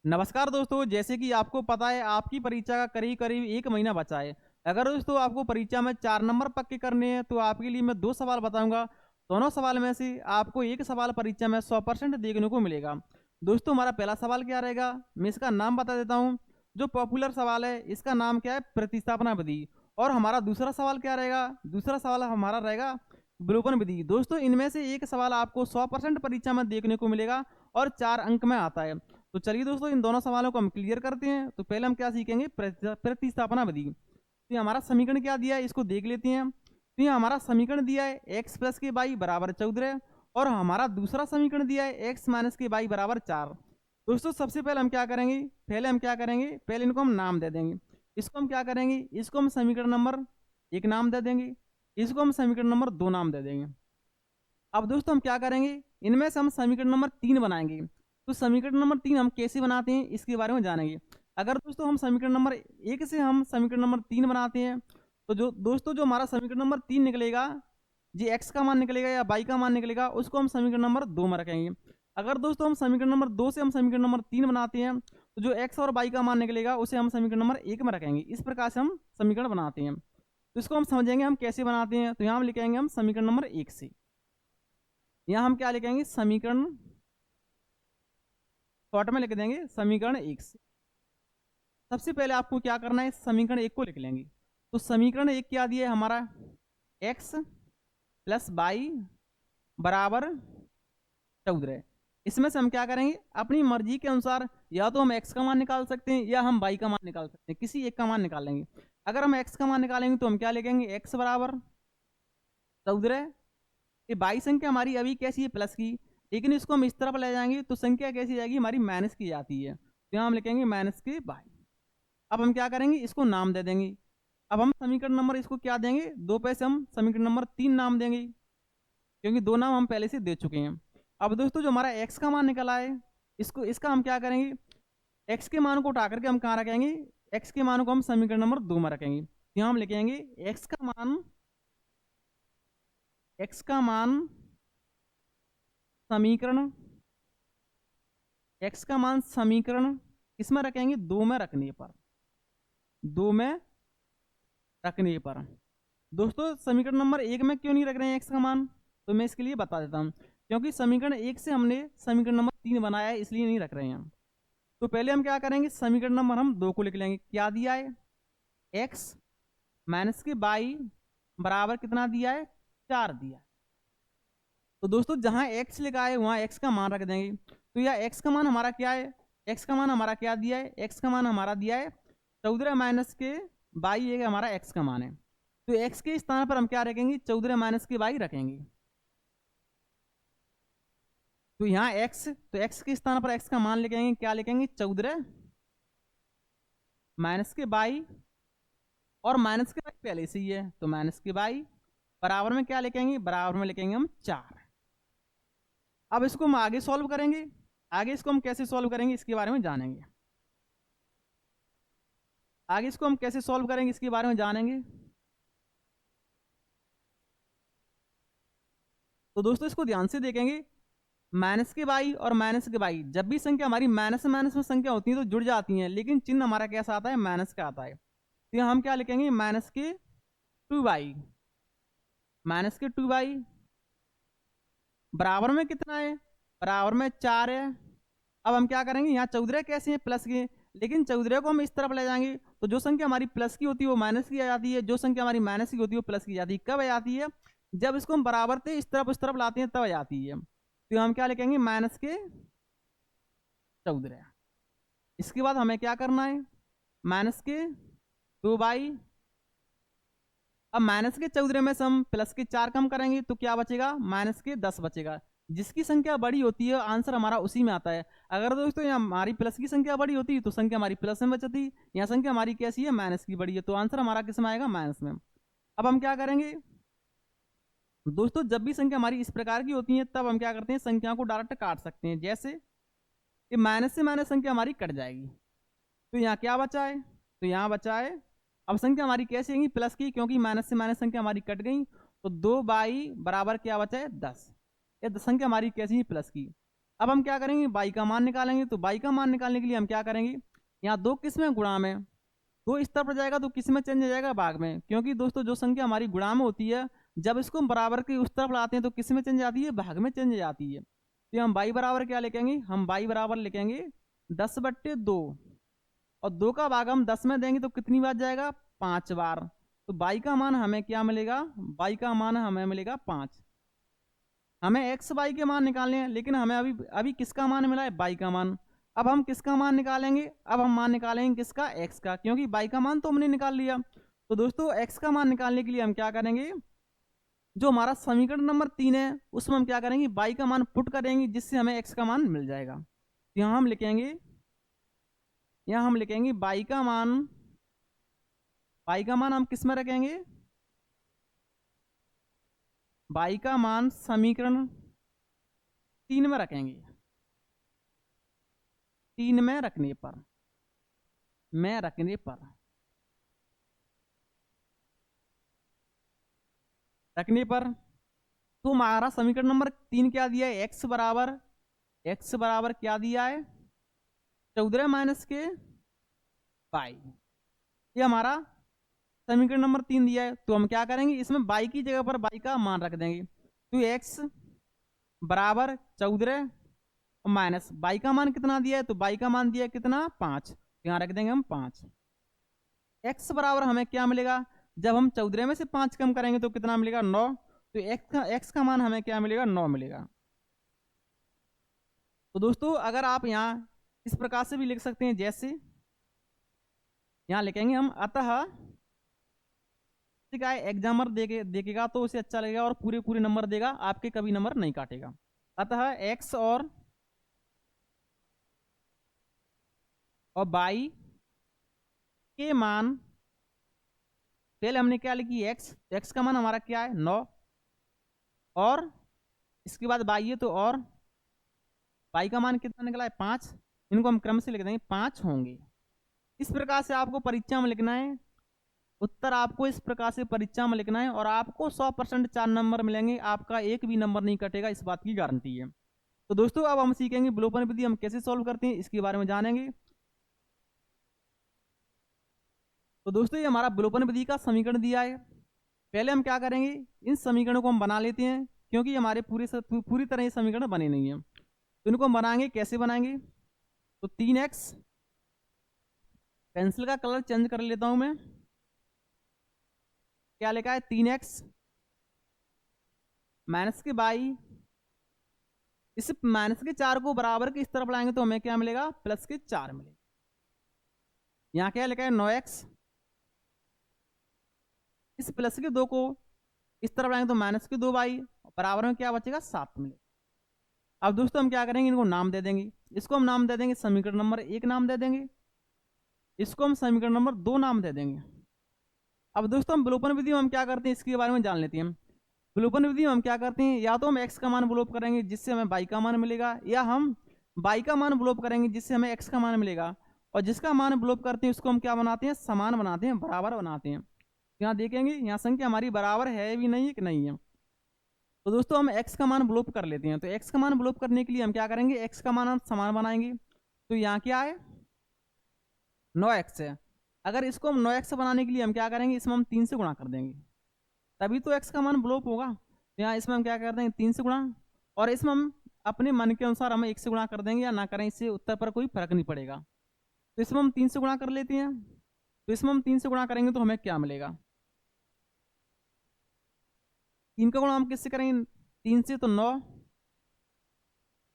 नमस्कार दोस्तों, जैसे कि आपको पता है आपकी परीक्षा का करीब करीब 1 महीना बचा है। अगर दोस्तों आपको परीक्षा में 4 नंबर पक्के करने हैं तो आपके लिए मैं 2 सवाल बताऊँगा। दोनों सवाल में से आपको एक सवाल परीक्षा में 100% देखने को मिलेगा। दोस्तों हमारा पहला सवाल क्या रहेगा, मैं इसका नाम बता देता हूँ। जो पॉपुलर सवाल है इसका नाम क्या है, प्रतिस्थापना विधि। और हमारा दूसरा सवाल क्या रहेगा, दूसरा सवाल हमारा रहेगा विलोपन विधि। दोस्तों इनमें से एक सवाल आपको 100% परीक्षा में देखने को मिलेगा और 4 अंक में आता है। तो चलिए दोस्तों इन दोनों सवालों को हम क्लियर करते हैं। तो पहले हम क्या सीखेंगे, प्रतिस्थापना विधि। तो ये हमारा समीकरण क्या दिया है इसको देख लेते हैं। तो ये हमारा समीकरण दिया है एक्स प्लस के बाई बराबर 14 और हमारा दूसरा समीकरण दिया है एक्स माइनस के बाई बराबर 4। दोस्तों सबसे पहले हम क्या करेंगे, पहले इनको हम नाम दे देंगे। इसको हम क्या करेंगे, इसको हम समीकरण नंबर 1 नाम दे देंगे, इसको हम समीकरण नंबर 2 नाम दे देंगे। अब दोस्तों हम क्या करेंगे, इनमें से हम समीकरण नंबर 3 बनाएंगे। तो समीकरण नंबर 3 हम कैसे बनाते हैं इसके बारे में जानेंगे। अगर दोस्तों हम समीकरण नंबर 1 से हम समीकरण नंबर 3 बनाते हैं तो जो दोस्तों जो हमारा समीकरण नंबर 3 निकलेगा, जी एक्स का मान निकलेगा या बाई का मान निकलेगा, उसको हम समीकरण नंबर 2 में रखेंगे। अगर दोस्तों हम समीकरण नंबर 2 से हम समीकरण नंबर 3 बनाते हैं तो जो एक्स और बाई का मान निकलेगा उसे हम समीकरण नंबर 1 में रखेंगे। इस प्रकार से हम समीकरण बनाते हैं। तो इसको हम समझेंगे हम कैसे बनाते हैं। तो यहाँ हम लिखेंगे हम समीकरण नंबर 1 से, यहाँ हम क्या लिखेंगे, समीकरण शॉर्ट में लिख देंगे समीकरण 1 से। सबसे पहले आपको क्या करना है, समीकरण 1 को लिख लेंगे। तो समीकरण 1 क्या दिया है हमारा, x प्लस बाई बराबर 14। इसमें से हम क्या करेंगे, अपनी मर्जी के अनुसार या तो हम x का मान निकाल सकते हैं या हम y का मान निकाल सकते हैं, किसी एक का मान निकालेंगे। अगर हम x का मान निकालेंगे तो हम क्या लिखेंगे, x बराबर 14। ये बाई संख्या हमारी अभी कैसी है, प्लस की, लेकिन इसको हम इस तरफ ले जाएंगे तो संख्या कैसी जाएगी, हमारी माइनस की जाती है। तो यहाँ हम लिखेंगे माइनस के बाई। अब हम क्या करेंगे, इसको नाम दे देंगे। अब हम समीकरण नंबर इसको क्या देंगे, 2 पे से हम समीकरण नंबर 3 नाम देंगे, क्योंकि 2 नाम हम पहले से दे चुके हैं। अब दोस्तों जो हमारा एक्स का मान निकला है, इसका हम क्या करेंगे, एक्स के मान को उठा करके हम कहाँ रखेंगे, एक्स के मान को हम समीकरण नंबर 2 में रखेंगे। यहाँ हम लिखेंगे एक्स का मान समीकरण, एक्स का मान समीकरण किसमें रखेंगे, 2 में रखने पर, 2 में रखने पर। दोस्तों समीकरण नंबर 1 में क्यों नहीं रख रहे हैं एक्स का मान, तो मैं इसके लिए बता देता हूँ। क्योंकि समीकरण 1 से हमने समीकरण नंबर 3 बनाया है, इसलिए नहीं रख रहे हैं हम। तो पहले हम क्या करेंगे, समीकरण नंबर हम 2 को लिख लेंगे। क्या दिया है, एक्स माइनस के बाई बराबर कितना दिया है, 4 दिया है। तो दोस्तों जहां x लिखा है वहां x का मान रख देंगे। तो यह x का मान हमारा क्या है, x का मान हमारा क्या दिया है, x का मान हमारा दिया है 14 माइनस के बाई, ये हमारा x का मान है। तो x के स्थान पर हम क्या रखेंगे, 14 माइनस के बाई रखेंगे। तो यहाँ x के स्थान पर x का मान लिखेंगे, क्या लिखेंगे, 14 माइनस के बाई, और माइनस के बाई पहले से ही है तो माइनस के बाई बराबर में क्या लिखेंगे, बराबर में लिखेंगे हम 4। अब इसको हम आगे सॉल्व करेंगे, आगे इसको हम कैसे सॉल्व करेंगे इसके बारे में जानेंगे। आगे इसको हम कैसे सॉल्व करेंगे इसके बारे में जानेंगे। तो दोस्तों इसको ध्यान से देखेंगे, माइनस के बाई और माइनस के बाई, जब भी संख्या हमारी माइनस माइनस में संख्या होती है तो जुड़ जाती हैं, लेकिन चिन्ह हमारा कैसा आता है, माइनस का आता है। तो यहाँ हम क्या लिखेंगे, माइनस के 2 बाई, माइनस के 2 बाई बराबर में कितना है, बराबर में 4 है। अब हम क्या करेंगे, यहाँ 14 कैसे हैं, प्लस के, लेकिन 14 को हम इस तरफ ले जाएंगे तो जो संख्या हमारी प्लस की होती है वो माइनस की आ जाती है, जो संख्या हमारी माइनस की होती है वो प्लस की जाती है। कब आ जाती है, जब इसको हम बराबर से इस तरफ उस तरफ लाते हैं तब आ जाती है। तो हम क्या लिखेंगे, माइनस के 14। इसके बाद हमें क्या करना है, माइनस के 2 बाई, अब माइनस के 14 में से हम प्लस के 4 कम करेंगे तो क्या बचेगा, माइनस के 10 बचेगा। जिसकी संख्या बड़ी होती है आंसर हमारा उसी में आता है। अगर दोस्तों यहाँ हमारी प्लस की संख्या बड़ी होती है तो संख्या हमारी प्लस में बचती, यहाँ संख्या हमारी कैसी है, माइनस की बड़ी है, तो आंसर हमारा किस में आएगा, माइनस में। अब हम क्या करेंगे दोस्तों, जब भी संख्या हमारी इस प्रकार की होती है तब हम क्या करते हैं, संख्या को डायरेक्ट काट सकते हैं। जैसे ये माइनस से माइनस संख्या हमारी कट जाएगी, तो यहाँ क्या बचा है, तो यहाँ बचा है, अब संख्या हमारी कैसे आएगी, प्लस की, क्योंकि माइनस से माइनस संख्या हमारी कट गई। तो 2 बाई बराबर क्या बचा है, 10। ये संख्या हमारी कैसी है, प्लस की। अब हम क्या करेंगे, बाई का मान निकालेंगे। तो बाई का मान निकालने के लिए हम क्या करेंगे, यहाँ दो किस में, गुणा में, दो इस तरफ जाएगा तो किस में चेंज हो जाएगा, भाग में। क्योंकि दोस्तों जो संख्या हमारी गुणा में होती है, जब इसको हम बराबर की उस तरफ लाते हैं तो किस में चेंज आती है, भाग में चेंज जाती है। तो हम बाई बराबर क्या लिखेंगे, हम बाई बराबर लिखेंगे 10/2, और 2 का भाग हम 10 में देंगे तो कितनी बार जाएगा, 5 बार। तो बाई का मान हमें क्या मिलेगा, बाई का मान हमें मिलेगा 5। हमें एक्स बाई के मान निकालने हैं, लेकिन हमें अभी अभी किसका मान मिला है, बाई का मान। अब हम किसका मान निकालेंगे, अब हम मान निकालेंगे किसका, एक्स का, क्योंकि बाई का मान तो हमने निकाल लिया। तो दोस्तों एक्स का मान निकालने के लिए हम क्या करेंगे, जो हमारा समीकरण नंबर 3 है उसमें हम क्या करेंगे, बाई का मान पुट करेंगे, जिससे हमें एक्स का मान मिल जाएगा। तो यहाँ हम लिखेंगे, यहाँ हम लिखेंगे बाई का मान, बाई का मान हम किस में रखेंगे, बाई का मान समीकरण 3 में रखेंगे। 3 में रखने पर, में रखने पर, रखने पर, तो हमारा समीकरण नंबर 3 क्या दिया है, एक्स बराबर, एक्स बराबर क्या दिया है, 14 माइनस के बाई। ये हमारा समीकरण नंबर 3 दिया है। तो हम क्या करेंगे, इसमें बाई की जगह पर बाई का मान रख देंगे। तो एक्स बराबर 14 माइनस बाई का मान कितना दिया है, तो बाई का मान दिया है कितना, 5। यहाँ रख देंगे हम 5। एक्स बराबर हमें क्या मिलेगा, जब हम 14 में से 5 कम करेंगे तो कितना मिलेगा, 9। तो एक्स का मान हमें क्या मिलेगा, 9 मिलेगा। तो दोस्तों अगर आप यहाँ इस प्रकार से भी लिख सकते हैं, जैसे यहाँ लिखेंगे हम, अतः का एग्जामर देखेगा तो उसे अच्छा लगेगा और पूरे पूरे नंबर देगा, आपके कभी नंबर नहीं काटेगा। अतः एक्स और बाई के मान, पहले हमने क्या लिखी, एक्स, एक्स का मान हमारा क्या है, 9, और इसके बाद बाई है तो, और बाई का मान कितना निकला है, 5। इनको हम क्रम से लिख देंगे, 5 होंगे। इस प्रकार से आपको परीक्षा में लिखना है, उत्तर आपको इस प्रकार से परीक्षा में लिखना है, और आपको 100% 4 नंबर मिलेंगे, आपका एक भी नंबर नहीं कटेगा, इस बात की गारंटी है। तो दोस्तों अब हम सीखेंगे विलोपन विधि हम कैसे सॉल्व करते हैं, इसके बारे में जानेंगे। तो दोस्तों ये हमारा विलोपन विधि का समीकरण दिया है। पहले हम क्या करेंगे, इन समीकरणों को हम बना लेते हैं, क्योंकि हमारे पूरी तरह ये समीकरण बने नहीं है। तो इनको हम बनाएंगे, कैसे बनाएंगे, तो 3x, पेंसिल का कलर चेंज कर लेता हूं मैं, क्या लिखा है, 3x माइनस के बाई, इस माइनस के 4 को बराबर के इस तरफ लाएंगे तो हमें क्या मिलेगा, प्लस के 4 मिलेगा। यहाँ क्या लिखा है, 9x, इस प्लस के 2 को इस तरफ लाएंगे तो माइनस के 2 बाई, बराबर में क्या बचेगा, 7 मिलेगा। अब दोस्तों हम क्या करेंगे, इनको नाम दे देंगे। इसको हम नाम दे देंगे समीकरण नंबर 1 नाम दे देंगे, इसको हम समीकरण नंबर 2 नाम दे देंगे। अब दोस्तों हम विलोपन विधि में हम क्या करते हैं, इसके बारे में जान लेते हैं। विलोपन विधि में हम क्या करते हैं, या तो हम एक्स का मान विलोप करेंगे जिससे हमें बाई का मान मिलेगा, या हम बाई का मान विलोप करेंगे जिससे हमें एक्स का मान मिलेगा। और जिसका मान विलोप करते हैं उसको हम क्या बनाते हैं, समान बनाते हैं, बराबर बनाते हैं। यहाँ देखेंगे, यहाँ संख्या हमारी बराबर है भी नहीं है कि नहीं है। तो दोस्तों हम एक्स का मान विलोप कर लेते हैं। तो एक्स का मान विलोप करने के लिए हम क्या करेंगे, एक्स का मान हम समान बनाएंगे। तो यहाँ क्या है, 9x है। अगर इसको हम 9x बनाने के लिए हम क्या करेंगे, इसमें हम 3 से गुणा कर देंगे, तभी तो x का मान विलोप होगा। तो यहाँ इसमें हम क्या कर देंगे, 3 से गुणा, और इसमें हम अपने मन के अनुसार हम 1 से गुणा कर देंगे या ना करें, इससे उत्तर पर कोई फर्क नहीं पड़ेगा। तो इसमें हम 3 से गुणा कर लेते हैं। तो इसमें हम 3 से गुणा करेंगे तो हमें क्या मिलेगा, 3 का गुणा हम किससे करेंगे, 3 से, तो 9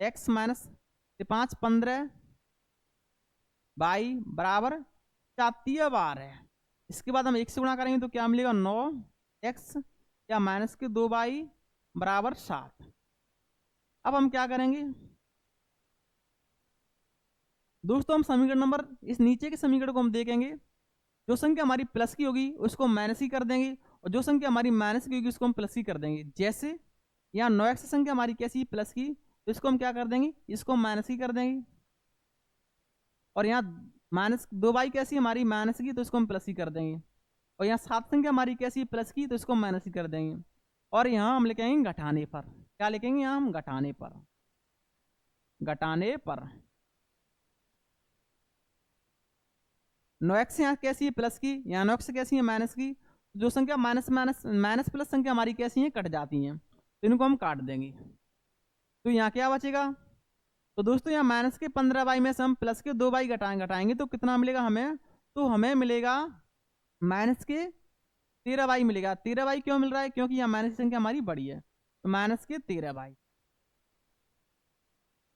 x माइनस 5 15 बाई बराबर 4 बार है। इसके बाद हम 1 से गुणा करेंगे तो क्या मिलेगा, 9x या माइनस के 2 बाई बराबर 7। अब हम क्या करेंगे दोस्तों, हम समीकरण नंबर, इस नीचे के समीकरण को हम देखेंगे, जो संख्या हमारी प्लस की होगी उसको माइनस की कर देंगे, और जो संख्या हमारी माइनस की होगी उसको हम प्लस की कर देंगे। जैसे यहाँ 9x संख्या हमारी कैसी, प्लस की, तो इसको हम क्या कर देंगे, इसको माइनस की कर देंगे। और यहाँ माइनस 2 बाई कैसी हमारी, माइनस की, तो इसको हम प्लस की कर देंगे। और यहाँ 7 संख्या हमारी कैसी, प्लस की, तो इसको हम माइनस की कर देंगे। और यहाँ हम लिखेंगे घटाने पर, क्या लिखेंगे, यहाँ हम घटाने पर। घटाने पर। 9x यहाँ कैसी है प्लस की, यहाँ 9x कैसी है माइनस की। जो संख्या माइनस माइनस माइनस प्लस संख्या हमारी कैसी है, कट जाती हैं, तो इनको हम काट देंगे। तो यहाँ क्या बचेगा, तो दोस्तों यहाँ माइनस के 15 में से हम प्लस के 2 घटाएंगे तो कितना मिलेगा हमें, तो हमें मिलेगा माइनस के 13 मिलेगा। 13 क्यों मिल रहा है, क्योंकि यहाँ माइनस की संख्या हमारी बड़ी है, तो माइनस के 13।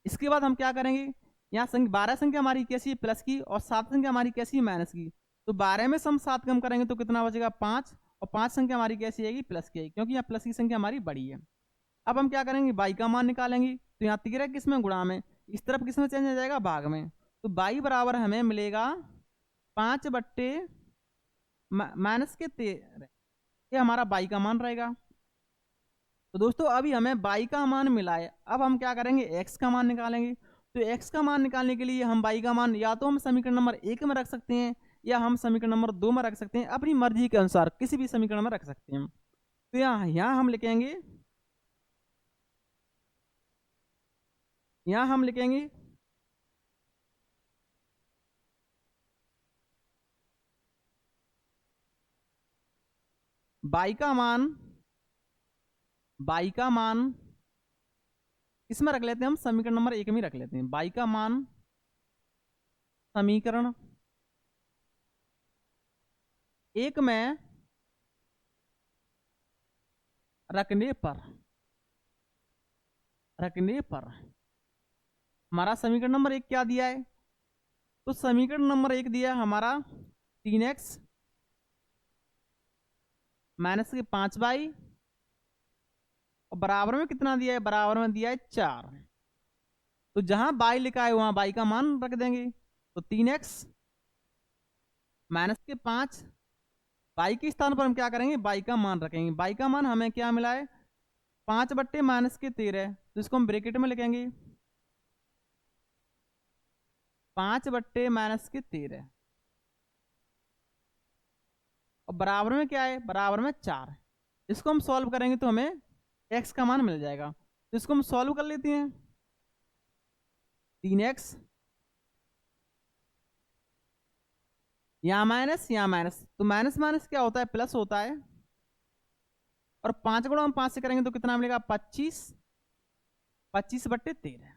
इसके बाद हम क्या करेंगे, यहाँ 12 संख्या हमारी कैसी है प्लस की, और 7 संख्या हमारी कैसी है माइनस की। तो 12 में से हम 7 कम करेंगे तो कितना बचेगा 5, और 5 संख्या हमारी कैसी आएगी प्लस की आएगी, क्योंकि यहाँ प्लस की संख्या हमारी बड़ी है। अब हम क्या करेंगे, बाई का मान निकालेंगे। तो यहाँ 13 किस में गुणा में, इस तरफ किस में चेंज हो जाएगा, भाग में। तो बाई बराबर हमें मिलेगा 5 बट्टे माइनस के 13, ये हमारा बाई का मान रहेगा। तो दोस्तों अभी हमें बाई का मान मिला है, अब हम क्या करेंगे, एक्स का मान निकालेंगे। तो एक्स का मान निकालने के लिए हम बाई का मान या तो हम समीकरण नंबर 1 में रख सकते हैं, या हम समीकरण नंबर 2 में रख सकते हैं, अपनी मर्जी के अनुसार किसी भी समीकरण में रख सकते हैं। तो यहाँ हम लिखेंगे, यहाँ हम लिखेंगे बाई का मान, बाई का मान इसमें रख लेते हैं हम, समीकरण नंबर 1 में रख लेते हैं। बाई का मान समीकरण 1 में रखने पर हमारा समीकरण नंबर 1 क्या दिया है, तो समीकरण नंबर 1 दिया है हमारा 3x माइनस के 5y, और बराबर में कितना दिया है, बराबर में दिया है 4। तो जहां बाई लिखा है वहां बाई का मान रख देंगे। तो 3x माइनस के 5, बाई के स्थान पर हम क्या करेंगे, बाई का मान रखेंगे। बाई का मान हमें क्या मिला है, 5 बट्टे माइनस के 13, तो इसको हम ब्रैकेट में लिखेंगे 5 बट्टे माइनस के 13, और बराबर में क्या है, बराबर में 4। इसको हम सॉल्व करेंगे तो हमें x का मान मिल जाएगा। तो इसको हम सॉल्व कर लेते हैं। 3x यहाँ माइनस, यहाँ माइनस, तो माइनस माइनस क्या होता है, प्लस होता है। और 5 गुणा हम 5 से करेंगे तो कितना मिलेगा 25, 25 बट्टे 13।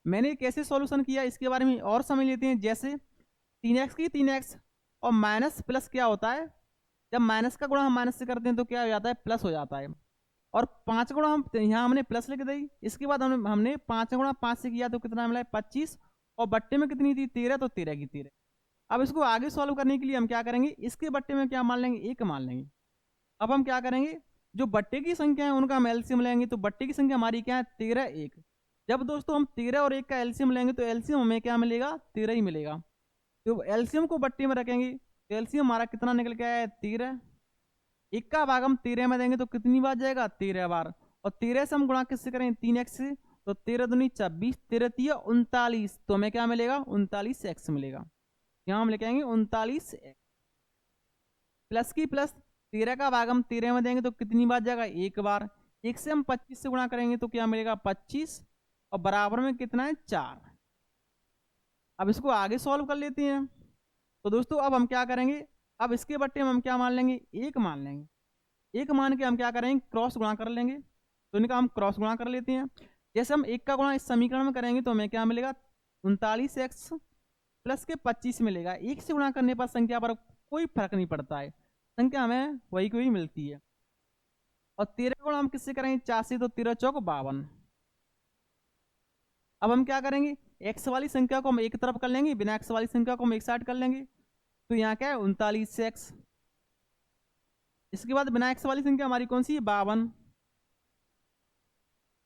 मैंने कैसे सॉल्यूशन किया इसके बारे में और समझ लेते हैं। जैसे 3x की 3x, और माइनस प्लस क्या होता है, जब माइनस का गुणा हम माइनस से करते हैं तो क्या हो जाता है, प्लस हो जाता है। और 5 गुणा हम यहाँ हमने प्लस लिख दी, इसके बाद हमने 5 गुणा 5 से किया तो कितना मिला है 25, और बट्टे में कितनी थी 13, तो 13 की 13। अब इसको आगे सॉल्व करने के लिए हम क्या करेंगे, इसके बट्टे में क्या मान लेंगे, 1 मान लेंगे। अब हम क्या करेंगे, जो बट्टे की संख्या है उनका हम एलसीएम लेंगे। तो बट्टे की संख्या हमारी क्या है 13 1। जब दोस्तों हम 13 और 1 का एलसीएम लेंगे तो एलसीएम हमें क्या मिलेगा, 13 ही मिलेगा। तो एलसीएम को बट्टे में रखेंगे तो एलसीएम हमारा कितना निकल के आया है 13। 1 का भाग हम 13 में देंगे तो कितनी बार जाएगा 13 बार, और 13 से हम गुणा किससे करेंगे 3x से, तो 13 दूनी 26, 13 3 39, तो हमें क्या मिलेगा 39x मिलेगा। यहाँ हम लिखेंगे 39x। प्लस की प्लस 13 का भाग हम 13 में देंगे तो कितनी बार जाएगा 1 बार। 1 से हम 25 से गुणा करेंगे तो क्या मिलेगा 25, और बराबर में कितना है 4। अब इसको आगे सॉल्व कर लेते हैं। तो दोस्तों अब हम क्या करेंगे, अब इसके बट्टे में हम क्या मान लेंगे, 1 मान लेंगे। 1 मान के हम क्या करेंगे, क्रॉस गुणा कर लेंगे। तो इनका हम क्रॉस गुणा कर लेते हैं। जैसे हम 1 का गुणा इस समीकरण में करेंगे तो हमें क्या मिलेगा 39x प्लस के 25 मिलेगा। 1 से गुणा करने पर संख्या पर कोई फर्क नहीं पड़ता है, संख्या हमें वही की वही मिलती है। और 13 गुणा हम किससे करेंगे 4 से, तो 13 चौक 52। अब हम क्या करेंगे, एक्स वाली संख्या को हम एक तरफ कर लेंगे, बिना एक्स वाली संख्या को हम एक साइड कर लेंगे। तो यहाँ क्या है 39x। इसके बाद बिना एक्स वाली संख्या हमारी कौन सी है 52।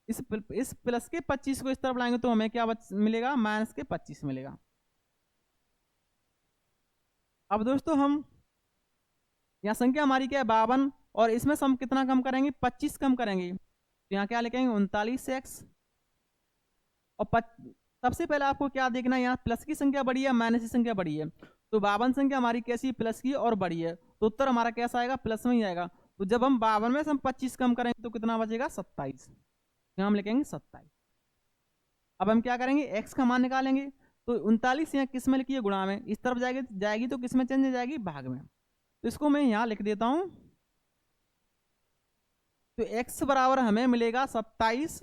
इस प्लस के 25 को इस तरफ लाएंगे तो हमें क्या मिलेगा, माइनस के 25 मिलेगा। अब दोस्तों हम यहाँ संख्या हमारी क्या है 52, और इसमें से हम कितना कम करेंगे 25 कम करेंगे। तो यहाँ क्या लिखेंगे 39x। और सबसे पहले आपको क्या देखना है, यहाँ प्लस की संख्या बड़ी है माइनस की संख्या बड़ी है। तो 52 संख्या हमारी कैसी प्लस की और बड़ी है, तो उत्तर हमारा कैसा आएगा प्लस में ही आएगा। तो जब हम 52 में से हम 25 कम करेंगे तो कितना बचेगा 27। यहाँ हम लिखेंगे 27। अब हम क्या करेंगे, x का मान निकालेंगे। तो 39 यहाँ किस में लिखी है, गुणा में, इस तरफ जाएगी जाएगी तो किस में चेंज हो जाएगी, भाग में। तो इसको मैं यहाँ लिख देता हूँ। तो x बराबर हमें मिलेगा 27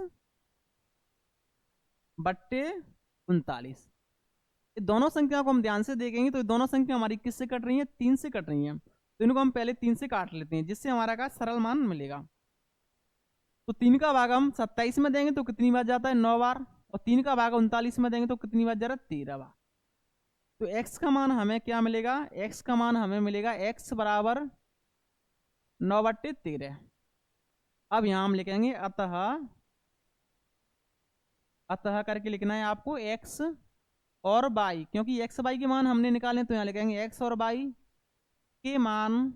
बट्टे 39। ये दोनों संख्याओं को हम ध्यान से देखेंगे तो ये दोनों संख्या हमारी किससे कट रही है, 3 से कट रही है। तो इनको हम पहले 3 से काट लेते हैं, जिससे हमारा का सरल मान मिलेगा। तो 3 का भाग हम 27 में देंगे तो कितनी बार जाता है, 9 बार। और 3 का भाग 39 में देंगे तो कितनी बार जा रहा है, 13 बार। तो x का मान हमें क्या मिलेगा, x का मान हमें मिलेगा x बराबर 9/13। अब यहां हम लिखेंगे अतः, अतः करके लिखना है आपको x और y, क्योंकि x y के मान हमने निकाले तो यहाँ लिखेंगे x और y के मान,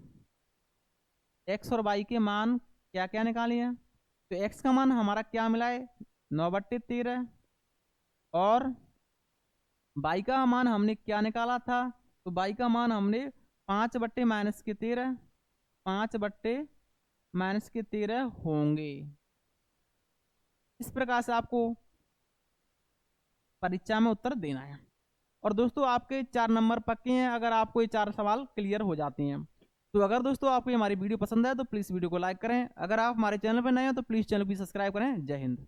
x और y के मान क्या क्या निकाले हैं। तो x का मान हमारा क्या मिला है, 9/13। और y का मान हमने क्या निकाला था, तो y का मान हमने 5/-13, 5/-13 होंगे। इस प्रकार से आपको परीक्षा में उत्तर देना है। और दोस्तों आपके 4 नंबर पक्के हैं अगर आपको ये 4 सवाल क्लियर हो जाते हैं। तो अगर दोस्तों आपको हमारी वीडियो पसंद आए तो प्लीज़ वीडियो को लाइक करें। अगर आप हमारे चैनल पर नए हैं तो प्लीज़ चैनल को सब्सक्राइब करें। जय हिंद।